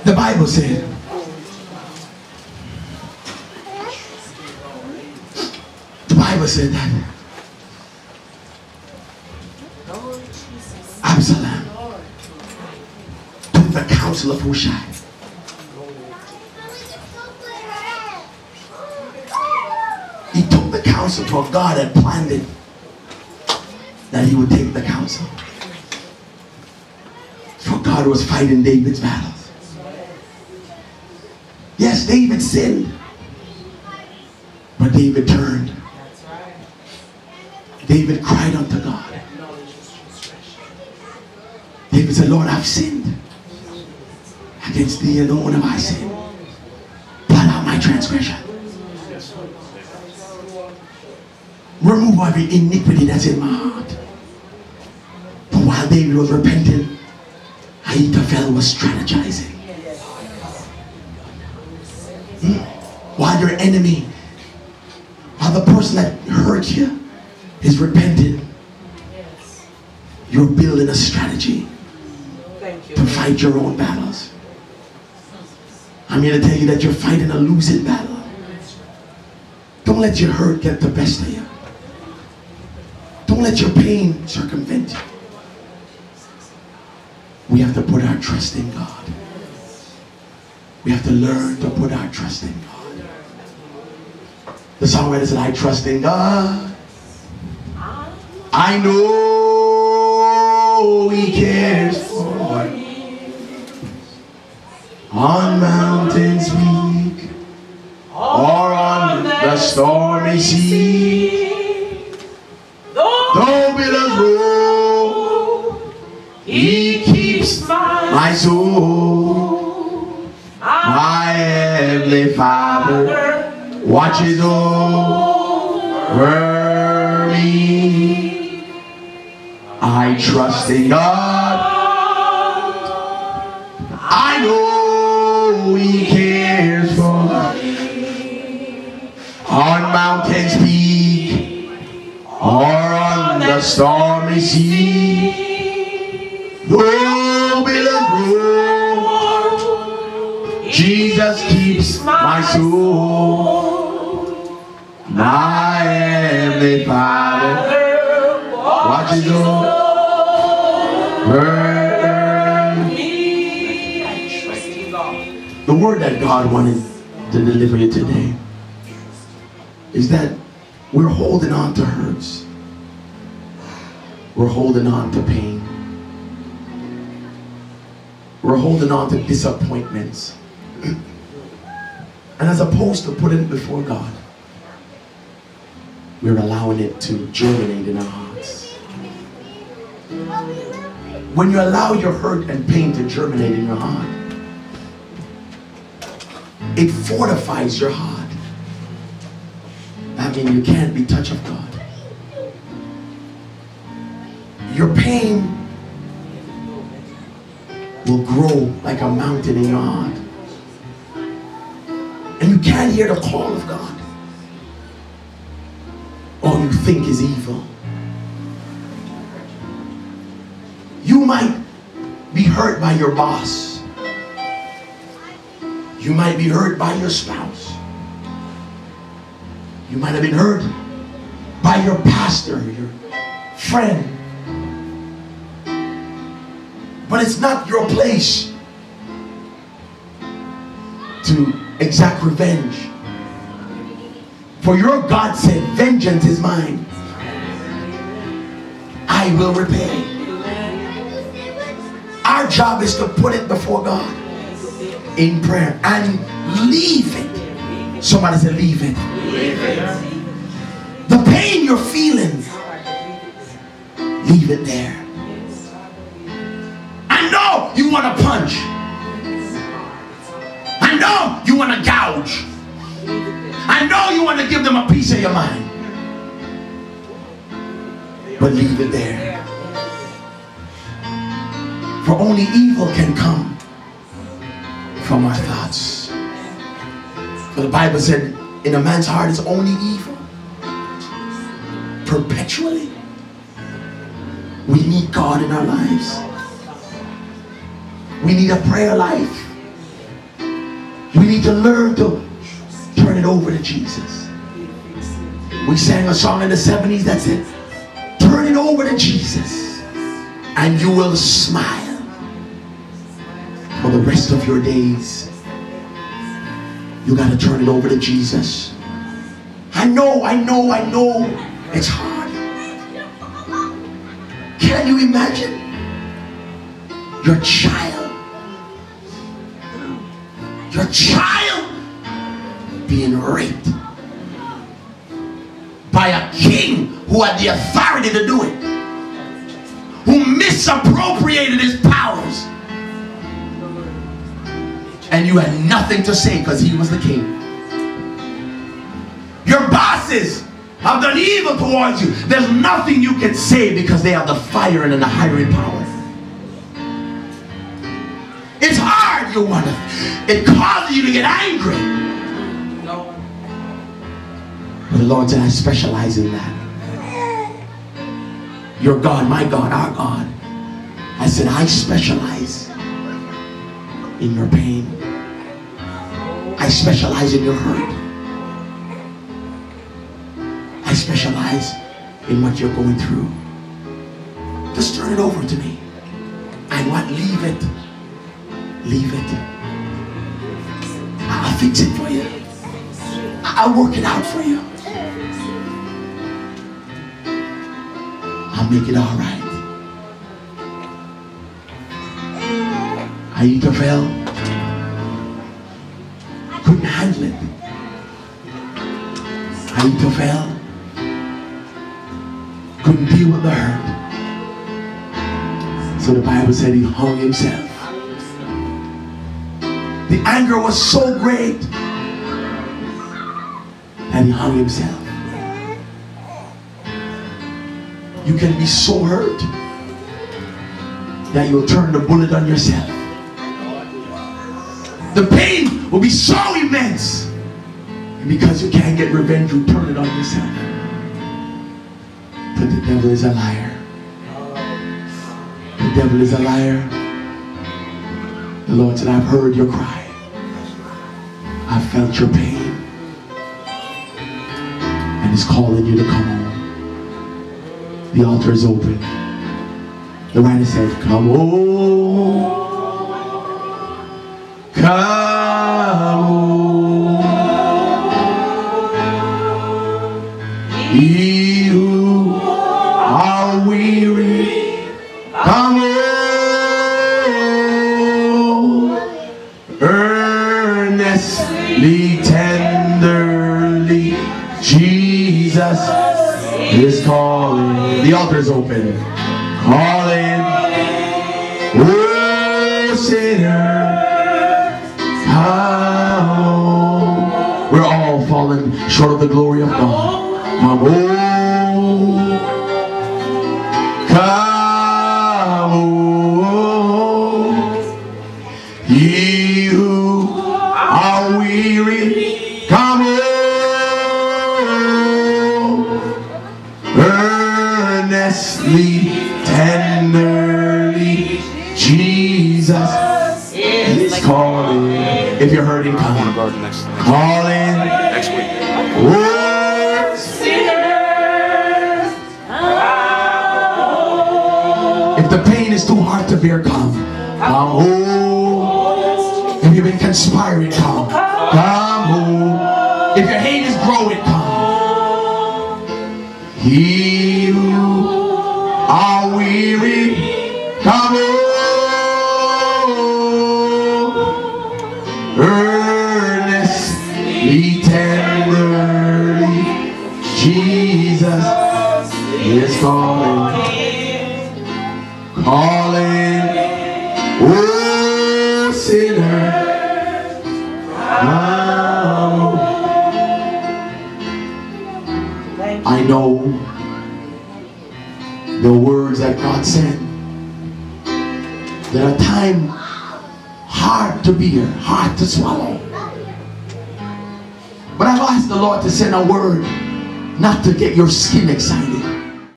The Bible said, that Absalom took the counsel of Hushai. He took the counsel, for God had planned it that he would take the counsel. For God was fighting David's battles. Yes, David sinned, but David turned. David cried unto God. David said, Lord, I've sinned. Against thee alone have I sinned. Blot out my transgression. Remove every iniquity that's in my heart. But while David was repenting, Ahithophel was strategizing. While your enemy, while the person that hurt you is repenting, you're building a strategy to fight your own battles. I'm here to tell you that you're fighting a losing battle. Don't let your hurt get the best of you. Don't let your pain circumvent you. We have to put our trust in God. We have to learn to put our trust in God. The songwriter said, I trust in God. I know He cares for me. On mountains peak or on the stormy sea, though billows roll, He keeps my soul. My Heavenly Father watches over me. I trust in God. I know He cares for me. On mountains peak or on the stormy sea, though billows roll, Jesus keeps my soul. My Heavenly Father watches over me. The word that God wanted to deliver you today is that we're holding on to hurts. We're holding on to pain. We're holding on to disappointments. And as opposed to putting it before God, we're allowing it to germinate in our hearts. When you allow your hurt and pain to germinate in your heart, it fortifies your heart. I mean, you can't be touched of God. Your pain will grow like a mountain in your heart. And you can't hear the call of God. All you think is evil. You might be hurt by your boss. You might be hurt by your spouse. You might have been hurt by your pastor, your friend. But it's not your place to exact revenge. For your God said, vengeance is mine. I will repay. Our job is to put it before God in prayer and leave it. Somebody say, leave it. The pain you're feeling, leave it there. I know you want to punch. I know you want to gouge. I know you want to give them a piece of your mind. But leave it there. For only evil can come from our thoughts. For the Bible said, in a man's heart is only evil. Perpetually. We need God in our lives. We need a prayer life. We need to learn to turn it over to Jesus. We sang a song in the 70s that said, turn it over to Jesus and you will smile for the rest of your days. You got to turn it over to Jesus. I know it's hard. Can you imagine your child being raped by a king who had the authority to do it, who misappropriated his powers, and you had nothing to say because he was the king? Your bosses have done evil towards you. There's nothing you can say because they have the fire and the hiring power. It's hard, you want to. It causes you to get angry. No. But the Lord said, I specialize in that. Your God, my God, our God. I said, I specialize in your pain. I specialize in your hurt. I specialize in what you're going through. Just turn it over to me. And what? Leave it. Leave it. I'll fix it for you. I'll work it out for you. I'll make it all right. Ahithophel couldn't handle it. Ahithophel couldn't deal with the hurt. So the Bible said he hung himself. The anger was so great that he hung himself. You can be so hurt that you'll turn the bullet on yourself. The pain will be so immense, and because you can't get revenge, you turn it on yourself. But the devil is a liar. The devil is a liar. The Lord said, I've heard your cry. I've felt your pain. And He's calling you to come home. The altar is open. The writer said, come home. Come home. Ye who are weary, come home. Earnestly, tenderly, Jesus is calling. The altar is open. Calling. Oh, sinner, come home. We're all falling short of the glory of God. Come home. Come home. Ye who are weary, come home. Earnestly, tenderly, Jesus is calling. If you're hurting, come. Calling. Next week. Oh, sinners. If the pain is too hard to bear, come. Come home. If you've been conspiring, come. Come home. If your hate is growing, come. He who are weary, come home. Earnestly, tenderly, Jesus is calling. Calling. Oh, sinner, come. I know the words that God said. There are times hard to bear, hard to swallow. But I've asked the Lord to send a word not to get your skin excited,